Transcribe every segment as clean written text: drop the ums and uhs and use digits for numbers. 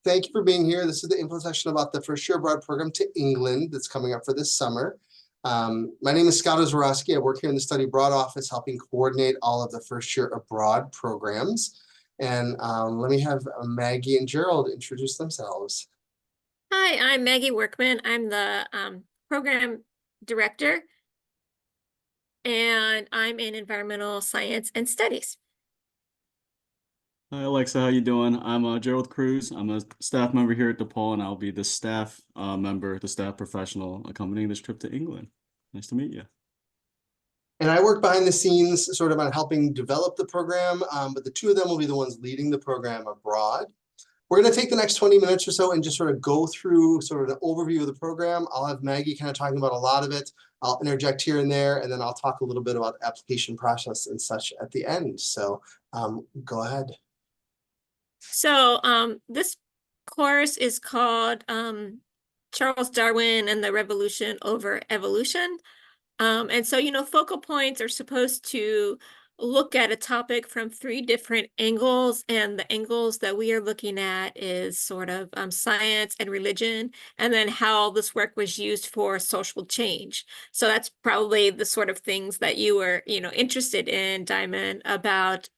Thank you for being here. This is the info session about the first year abroad program to England that's coming up for this summer. My name is Scott Ozorowski. I work here in the study abroad office, helping coordinate all of the first year abroad programs. And let me have Maggie and Gerald introduce themselves. Hi, I'm Maggie Workman. I'm the program director, and I'm in environmental science and studies. Hi Alexa, how you doing? I'm Gerald Cruz. I'm a staff member here at DePaul, and I'll be the staff member, the staff professional accompanying this trip to England. Nice to meet you. And I work behind the scenes sort of on helping develop the program, but the two of them will be the ones leading the program abroad. We're going to take the next 20 minutes or so and just sort of go through sort of an overview of the program. I'll have Maggie kind of talking about a lot of it. I'll interject here and there, and then I'll talk a little bit about the application process and such at the end. So go ahead. So this course is called Charles Darwin and the Revolution over Evolution. And so, focal points are supposed to look at a topic from 3 different angles, and the angles that we are looking at is sort of science and religion, and then how this work was used for social change. So that's probably the sort of things that you were, interested in, Diamond, about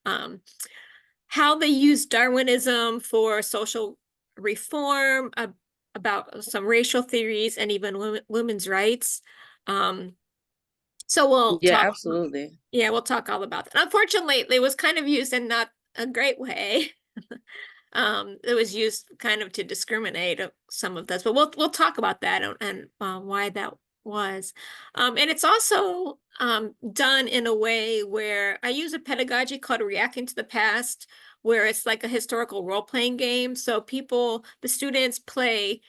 how they use Darwinism for social reform, about some racial theories, and even women's rights. So we'll talk. Absolutely. Yeah, we'll talk all about that. Unfortunately, it was kind of used in not a great way. It was used kind of to discriminate some of this, but we'll talk about that and why that was. And it's also done in a way where I use a pedagogy called reacting to the past, where it's like a historical role-playing game. So the students play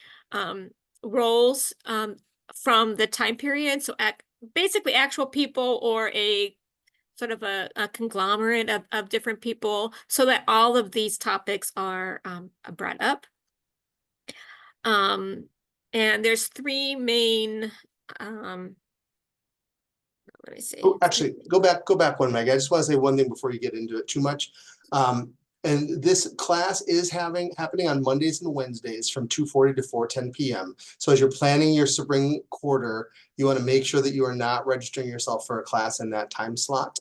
roles from the time period. So basically actual people or a sort of a conglomerate of different people, so that all of these topics are brought up. And there's 3 main, let me see. Oh, actually, go back one, Meg. I just want to say one thing before you get into it too much. And this class is happening on Mondays and Wednesdays from 2:40 to 4:10 p.m. So as you're planning your spring quarter, you want to make sure that you are not registering yourself for a class in that time slot.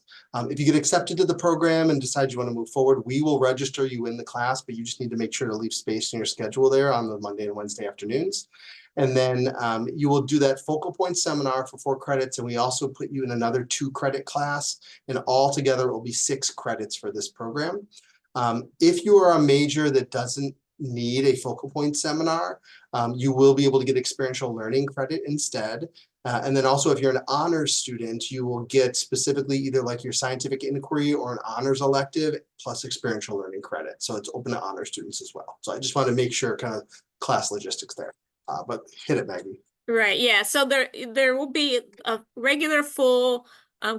If you get accepted to the program and decide you want to move forward, we will register you in the class, but you just need to make sure to leave space in your schedule there on the Monday and Wednesday afternoons. And then you will do that focal point seminar for 4 credits, and we also put you in another 2-credit class, and altogether it will be 6 credits for this program. If you are a major that doesn't need a focal point seminar, you will be able to get experiential learning credit instead. And then also, if you're an honors student, you will get specifically either like your scientific inquiry or an honors elective plus experiential learning credit. So it's open to honor students as well. So I just want to make sure kind of class logistics there. But hit it, Maggie. Right. Yeah. So there will be a regular full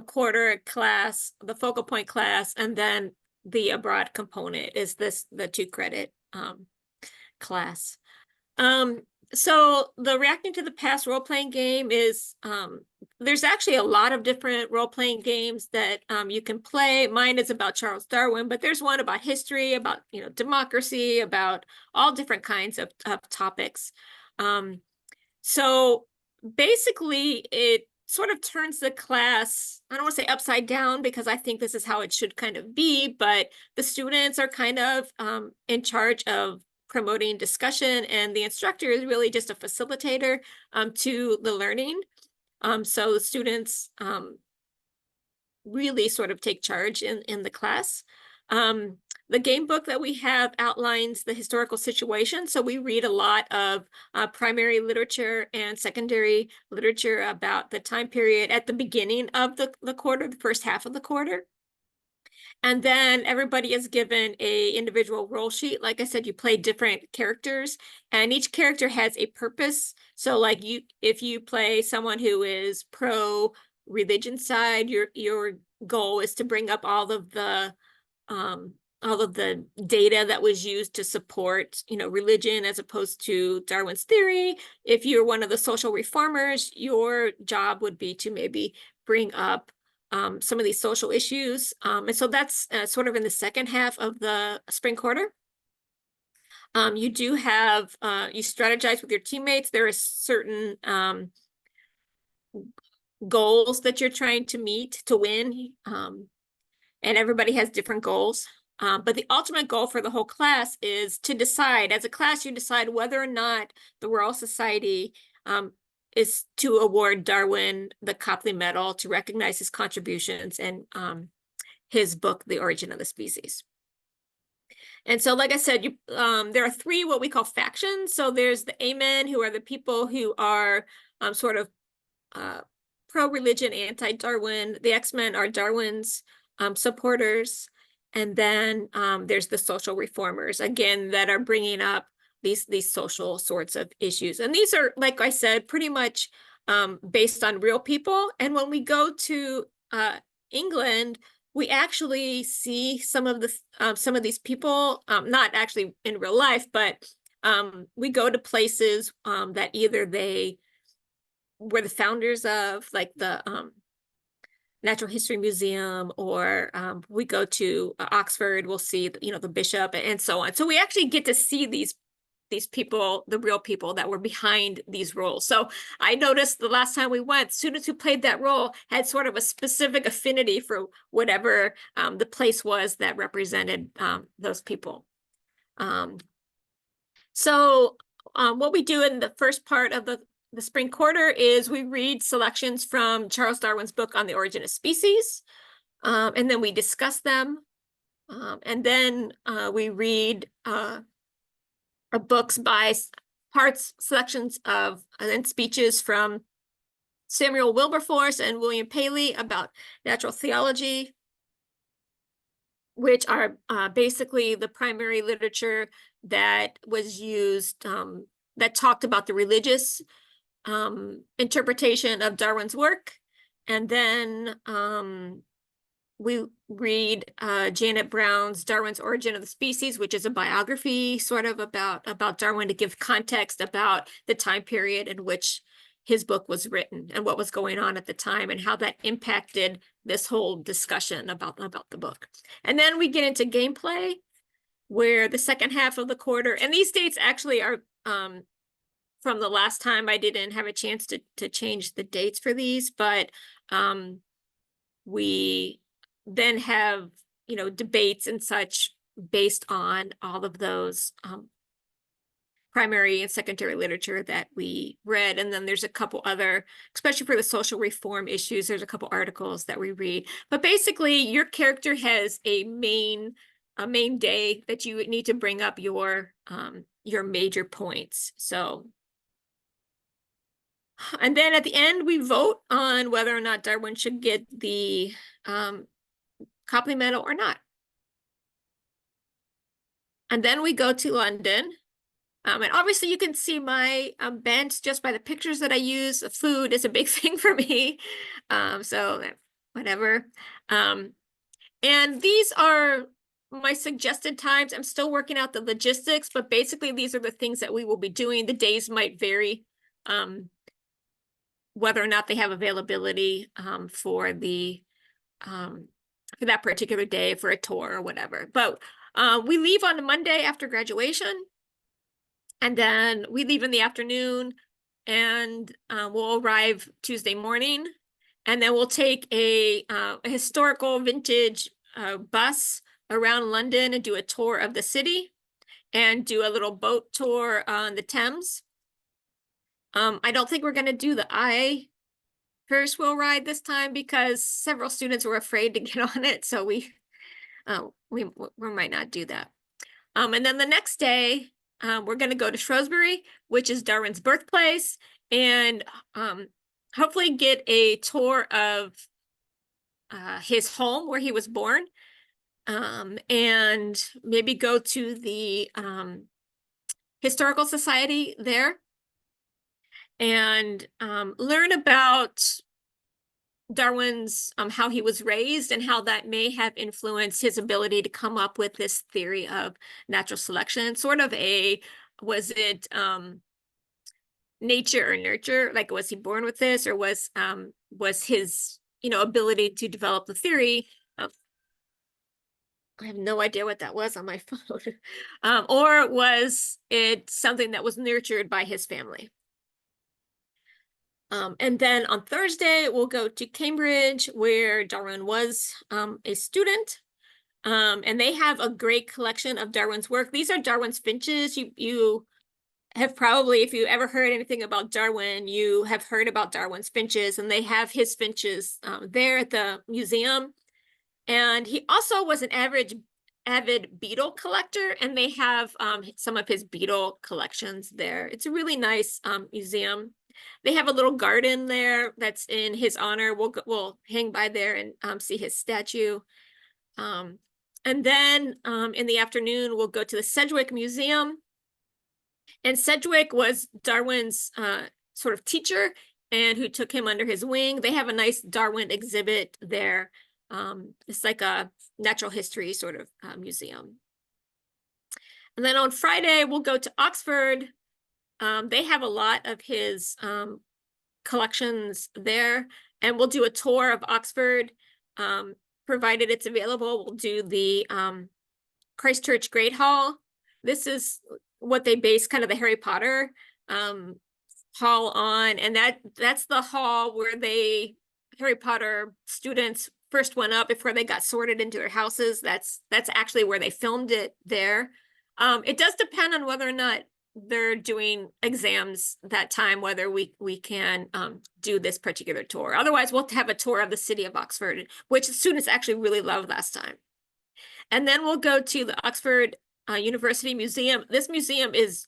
quarter class, the focal point class, and then the abroad component is the 2-credit class. So the reacting to the past role-playing game is there's actually a lot of different role-playing games that you can play. Mine is about Charles Darwin, but there's one about history, about democracy, about all different kinds of topics. So basically it sort of turns the class, I don't want to say upside down, because I think this is how it should kind of be, but the students are kind of in charge of promoting discussion, and the instructor is really just a facilitator to the learning. So the students really sort of take charge in the class. The game book that we have outlines the historical situation. So we read a lot of primary literature and secondary literature about the time period at the beginning of the quarter, the first half of the quarter. And then everybody is given a individual role sheet. Like I said, you play different characters, and each character has a purpose. So like if you play someone who is pro religion side, your goal is to bring up all of the data that was used to support, religion as opposed to Darwin's theory. If you're one of the social reformers, your job would be to maybe bring up some of these social issues. And so that's sort of in the second half of the spring quarter. You do have, you strategize with your teammates. There are certain goals that you're trying to meet to win, and everybody has different goals. But the ultimate goal for the whole class is to decide, as a class, you decide whether or not the Royal Society is to award Darwin the Copley Medal to recognize his contributions and his book, The Origin of the Species. And so, like I said, there are three what we call factions. So there's the Amen, who are the people who are sort of pro-religion, anti-Darwin. The X-Men are Darwin's supporters. And then there's the social reformers, again, that are bringing up these social sorts of issues. And these are, like I said, pretty much based on real people. And when we go to England, we actually see some of these people, not actually in real life, but we go to places that either they were the founders of, like the Natural History Museum, or we go to Oxford, we'll see, the bishop and so on. So we actually get to see these people, the real people that were behind these roles. So I noticed the last time we went, students who played that role had sort of a specific affinity for whatever the place was that represented those people. So what we do in the first part of the spring quarter is we read selections from Charles Darwin's book on the origin of species, and then we discuss them. And then we read books by selections of and speeches from Samuel Wilberforce and William Paley about natural theology, which are basically the primary literature that was used, that talked about the religious interpretation of Darwin's work. And then we read Janet Brown's Darwin's Origin of the Species, which is a biography sort of about Darwin, to give context about the time period in which his book was written and what was going on at the time and how that impacted this whole discussion about the book. And then we get into gameplay, where the second half of the quarter, and these dates actually are from the last time. I didn't have a chance to change the dates for these, but we then have, debates and such based on all of those primary and secondary literature that we read. And then there's a couple other, especially for the social reform issues, there's a couple articles that we read. But basically, your character has a main day that you need to bring up your major points. So, and then at the end, we vote on whether or not Darwin should get the Copley Medal or not. And then we go to London. And obviously you can see my bench just by the pictures that I use. Food is a big thing for me. So whatever. And these are my suggested times. I'm still working out the logistics, but basically these are the things that we will be doing. The days might vary, whether or not they have availability for that particular day, for a tour or whatever. But we leave on a Monday after graduation, and then we leave in the afternoon, and we'll arrive Tuesday morning, and then we'll take a historical vintage bus around London and do a tour of the city and do a little boat tour on the Thames. I don't think we're going to do the Ferris wheel ride this time because several students were afraid to get on it, so we might not do that. And then the next day, we're going to go to Shrewsbury, which is Darwin's birthplace, and hopefully get a tour of his home where he was born, and maybe go to the Historical Society there and learn about Darwin's, how he was raised and how that may have influenced his ability to come up with this theory of natural selection. Sort of was it nature or nurture? Like, was he born with this, or was his, ability to develop the theory I have no idea what that was on my phone. Or was it something that was nurtured by his family? And then on Thursday, we'll go to Cambridge, where Darwin was a student. And they have a great collection of Darwin's work. These are Darwin's finches. You have probably, if you ever heard anything about Darwin, you have heard about Darwin's finches, and they have his finches there at the museum. And he also was an avid beetle collector, and they have some of his beetle collections there. It's a really nice museum. They have a little garden there that's in his honor. We'll hang by there and see his statue. And then in the afternoon, we'll go to the Sedgwick Museum. And Sedgwick was Darwin's sort of teacher and who took him under his wing. They have a nice Darwin exhibit there. It's like a natural history sort of museum. And then on Friday, we'll go to Oxford. They have a lot of his collections there, and we'll do a tour of Oxford. Provided it's available, we'll do the Christchurch Great Hall. This is what they base kind of the Harry Potter hall on, and that's the hall where Harry Potter students first went up before they got sorted into their houses. That's actually where they filmed it there. It does depend on whether or not they're doing exams that time, whether we can do this particular tour. Otherwise, we'll have a tour of the city of Oxford, which students actually really loved last time. And then we'll go to the Oxford University Museum. This museum is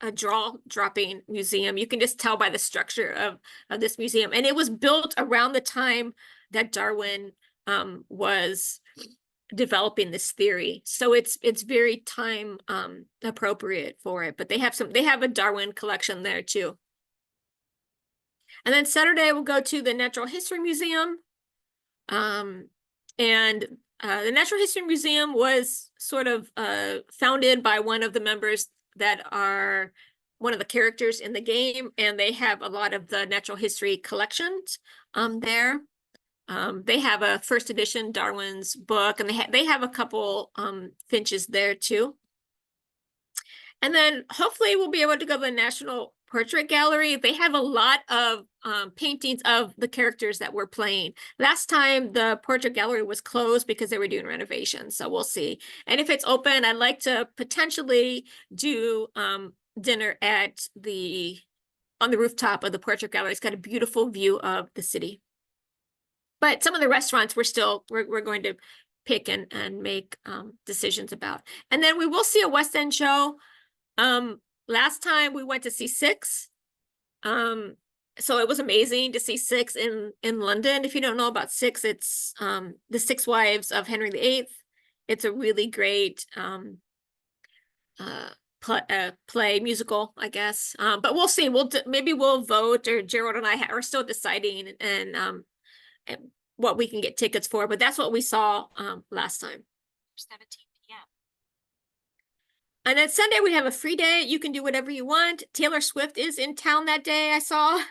a jaw-dropping museum. You can just tell by the structure of this museum. And it was built around the time that Darwin was developing this theory. So it's very time appropriate for it. But they have a Darwin collection there too. And then Saturday we'll go to the Natural History Museum. And the Natural History Museum was sort of founded by one of the members that are one of the characters in the game, and they have a lot of the natural history collections there. They have a first edition Darwin's book, and they have a couple finches there too. And then hopefully we'll be able to go to the National Portrait Gallery. They have a lot of paintings of the characters that we're playing. Last time the Portrait Gallery was closed because they were doing renovations, so we'll see. And if it's open, I'd like to potentially do dinner on the rooftop of the Portrait Gallery. It's got a beautiful view of the city. But some of the restaurants we're going to pick and make decisions about. And then we will see a West End show. Last time we went to see Six. So it was amazing to see Six in London. If you don't know about Six, it's the Six Wives of Henry VIII. It's a really great play musical, I guess. But we'll see. Maybe we'll vote, or Gerald and I are still deciding and what we can get tickets for. But that's what we saw last time. 17 p.m. And then Sunday we have a free day. You can do whatever you want. Taylor Swift is in town that day, I saw.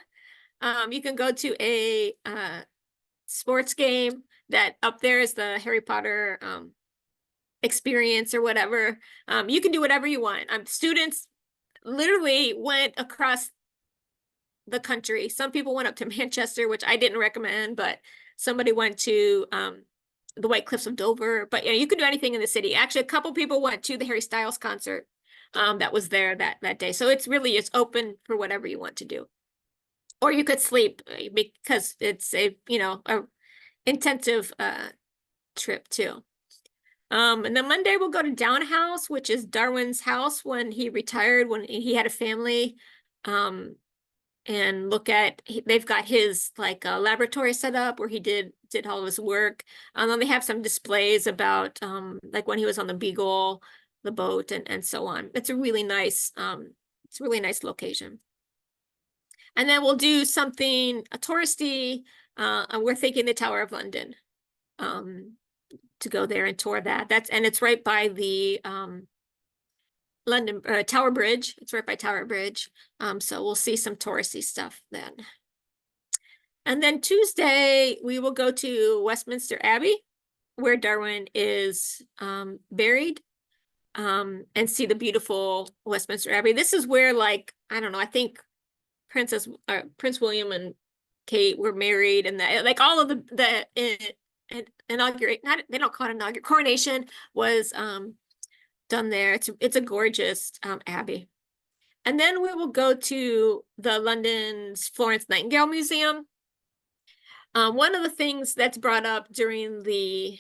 You can go to a sports game. That up there is the Harry Potter experience or whatever. You can do whatever you want. Students literally went across the country. Some people went up to Manchester, which I didn't recommend, but somebody went to the White Cliffs of Dover. But yeah, you can do anything in the city. Actually, a couple people went to the Harry Styles concert that was there that day. So it's open for whatever you want to do. Or you could sleep because it's a intensive trip too. And then Monday we'll go to Down House, which is Darwin's house when he retired, when he had a family. And look at, they've got his laboratory set up where he did all of his work. And then they have some displays about like when he was on the Beagle, the boat, and so on. It's a really nice location. And then we'll do something touristy. And we're thinking the Tower of London to go there and tour that. It's right by the London Tower Bridge. It's right by Tower Bridge. So we'll see some touristy stuff then. And then Tuesday, we will go to Westminster Abbey. where Darwin is buried, and see the beautiful Westminster Abbey. This is where, like, I don't know, I think Prince William and Kate were married, and that, like, all of the inaugurate, not, they don't call it inaugurate, coronation was done there. It's a gorgeous abbey. And then we will go to the London's Florence Nightingale Museum. One of the things that's brought up during the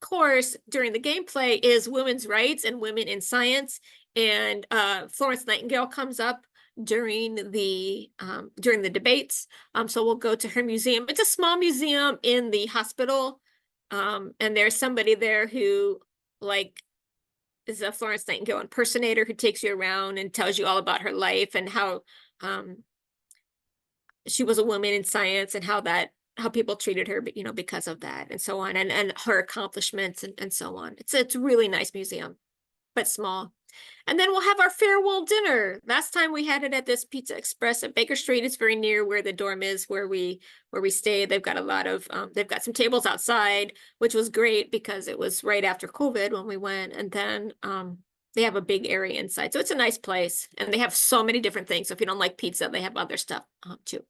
course, during the gameplay, is women's rights and women in science. And Florence Nightingale comes up during the debates. So we'll go to her museum. It's a small museum in the hospital. And there's somebody there who, like, is a Florence Nightingale impersonator who takes you around and tells you all about her life and how she was a woman in science and how people treated her, you know, because of that and so on, and her accomplishments and so on. It's a really nice museum, but small. And then we'll have our farewell dinner. Last time we had it at this Pizza Express at Baker Street. It's very near where the dorm is, where we stay. They've got a lot of they've got some tables outside, which was great because it was right after COVID when we went. And then they have a big area inside, so it's a nice place. And they have so many different things. So if you don't like pizza, they have other stuff too.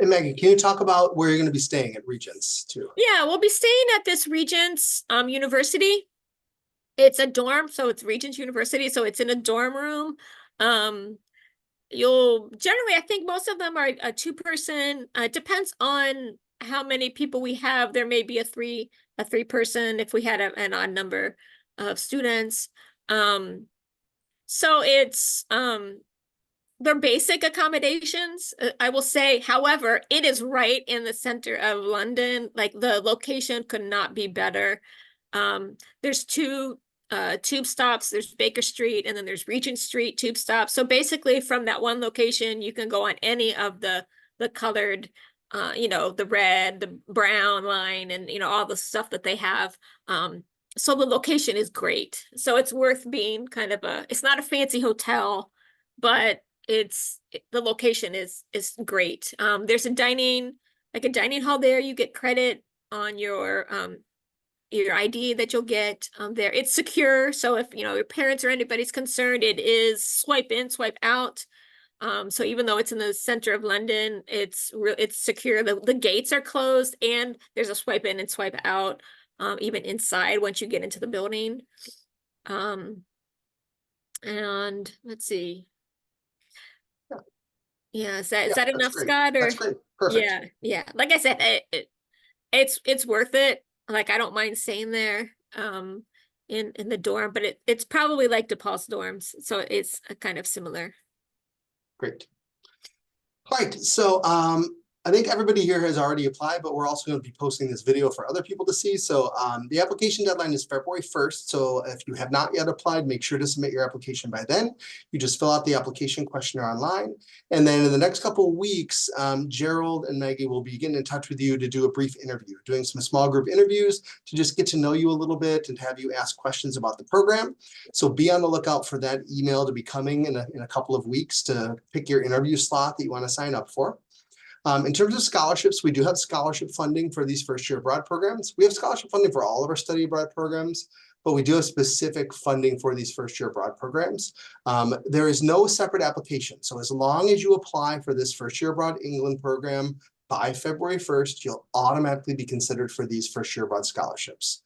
And Maggie, can you talk about where you're going to be staying at Regents too? Yeah, we'll be staying at this Regents University. It's a dorm, so it's Regents University, so it's in a dorm room. You'll generally, I think most of them are a 2-person. It depends on how many people we have. There may be a three person if we had an odd number of students. So it's they're basic accommodations, I will say. However, it is right in the center of London. Like, the location could not be better. There's 2 tube stops. There's Baker Street, and then there's Regent Street tube stops. So basically from that one location, you can go on any of the colored, you know, the red, the brown line, and, you know, all the stuff that they have. So the location is great. So it's worth being kind of it's not a fancy hotel, but the location is great. There's a dining hall there. You get credit on your ID that you'll get there. It's secure, so if, you know, your parents or anybody's concerned, it is swipe in, swipe out. So even though it's in the center of London, it's secure. The gates are closed, and there's a swipe in and swipe out even inside once you get into the building. And let's see. Yeah, is that enough, great. Scott? Or that's great. Perfect. Yeah. Like I said, it's worth it. Like, I don't mind staying there in the dorm, but it's probably like DePaul's dorms, so it's kind of similar. Great. All right, so I think everybody here has already applied, but we're also going to be posting this video for other people to see. So the application deadline is February 1st. So if you have not yet applied, make sure to submit your application by then. You just fill out the application questionnaire online. And then in the next couple of weeks, Gerald and Maggie will be getting in touch with you to do a brief interview, doing some small group interviews to just get to know you a little bit and have you ask questions about the program. So be on the lookout for that email to be coming in a couple of weeks to pick your interview slot that you want to sign up for. In terms of scholarships, we do have scholarship funding for these first-year abroad programs. We have scholarship funding for all of our study abroad programs, but we do have specific funding for these first-year abroad programs. There is no separate application. So as long as you apply for this first-year abroad England program by February 1st, you'll automatically be considered for these first-year abroad scholarships.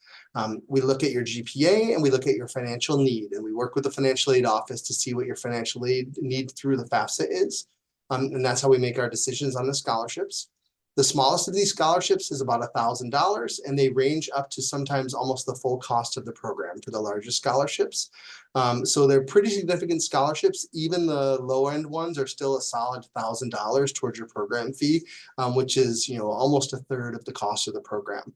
We look at your GPA and we look at your financial need, and we work with the financial aid office to see what your financial aid need through the FAFSA is. And that's how we make our decisions on the scholarships. The smallest of these scholarships is about $1,000, and they range up to sometimes almost the full cost of the program for the largest scholarships. So they're pretty significant scholarships. Even the low end ones are still a solid $1,000 towards your program fee, which is, you know, almost 1/3 of the cost of the program.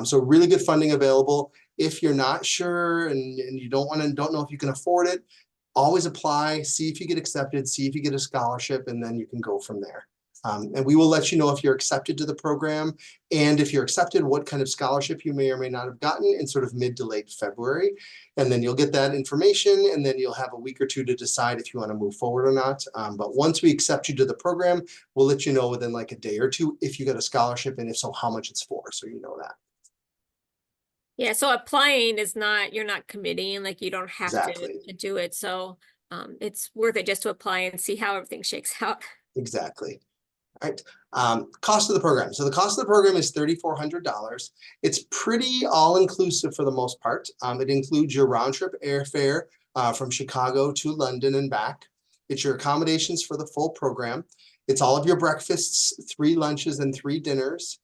So really good funding available. If you're not sure and you don't know if you can afford it, always apply, see if you get accepted, see if you get a scholarship, and then you can go from there. And we will let you know if you're accepted to the program, and if you're accepted, what kind of scholarship you may or may not have gotten in sort of mid to late February. And then you'll get that information, and then you'll have a week or two to decide if you want to move forward or not. But once we accept you to the program, we'll let you know within like a day or two if you get a scholarship, and if so, how much it's for, so you know that. Yeah, so applying is not, you're not committing, like you don't have Exactly. to do it. So it's worth it just to apply and see how everything shakes out. Exactly. All right. Cost of the program. So the cost of the program is $3,400. It's pretty all-inclusive for the most part. It includes your round-trip airfare from Chicago to London and back. It's your accommodations for the full program. It's all of your breakfasts, 3 lunches, and 3 dinners.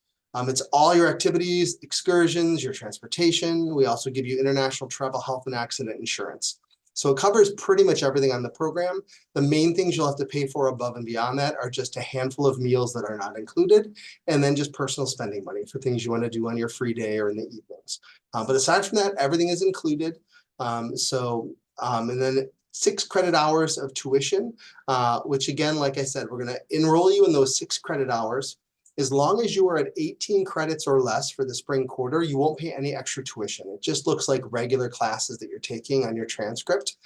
It's all your activities, excursions, your transportation. We also give you international travel, health, and accident insurance. So it covers pretty much everything on the program. The main things you'll have to pay for above and beyond that are just a handful of meals that are not included, and then just personal spending money for things you want to do on your free day or in the evenings. But aside from that, everything is included. And then 6 credit hours of tuition, which again, like I said, we're going to enroll you in those 6 credit hours. As long as you are at 18 credits or less for the spring quarter, you won't pay any extra tuition. It just looks like regular classes that you're taking on your transcript.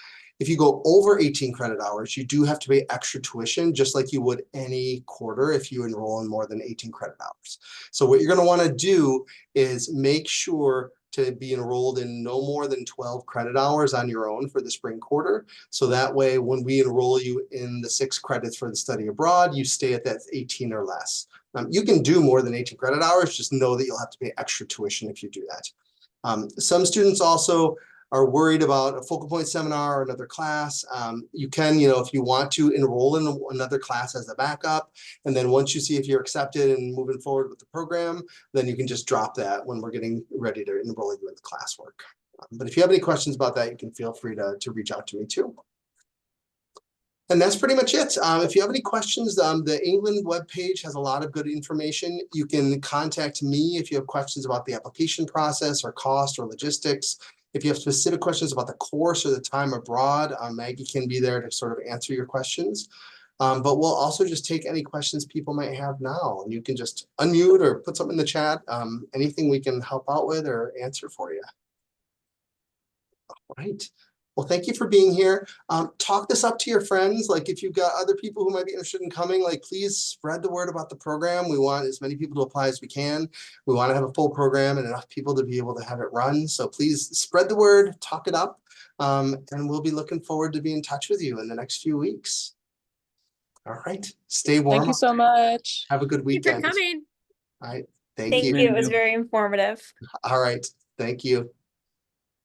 If you go over 18 credit hours, you do have to pay extra tuition, just like you would any quarter if you enroll in more than 18 credit hours. So what you're going to want to do is make sure to be enrolled in no more than 12 credit hours on your own for the spring quarter. So that way, when we enroll you in the 6 credits for the study abroad, you stay at that 18 or less. You can do more than 18 credit hours, just know that you'll have to pay extra tuition if you do that. Some students also are worried about a focal point seminar or another class. You can, if you want to enroll in another class as a backup, and then once you see if you're accepted and moving forward with the program, then you can just drop that when we're getting ready to enroll you in the classwork. But if you have any questions about that, you can feel free to reach out to me too. And that's pretty much it. If you have any questions, the England webpage has a lot of good information. You can contact me if you have questions about the application process or cost or logistics. If you have specific questions about the course or the time abroad, Maggie can be there to sort of answer your questions. But we'll also just take any questions people might have now. And you can just unmute or put something in the chat. Anything we can help out with or answer for you. All right. Well, thank you for being here. Talk this up to your friends. Like if you've got other people who might be interested in coming, like please spread the word about the program. We want as many people to apply as we can. We want to have a full program and enough people to be able to have it run. So please spread the word, talk it up, and we'll be looking forward to be in touch with you in the next few weeks. All right. Stay warm. Thank you so much. Have a good Thank you for weekend. coming. All right. Thank Thank you. you. It was very informative. All right. Thank you.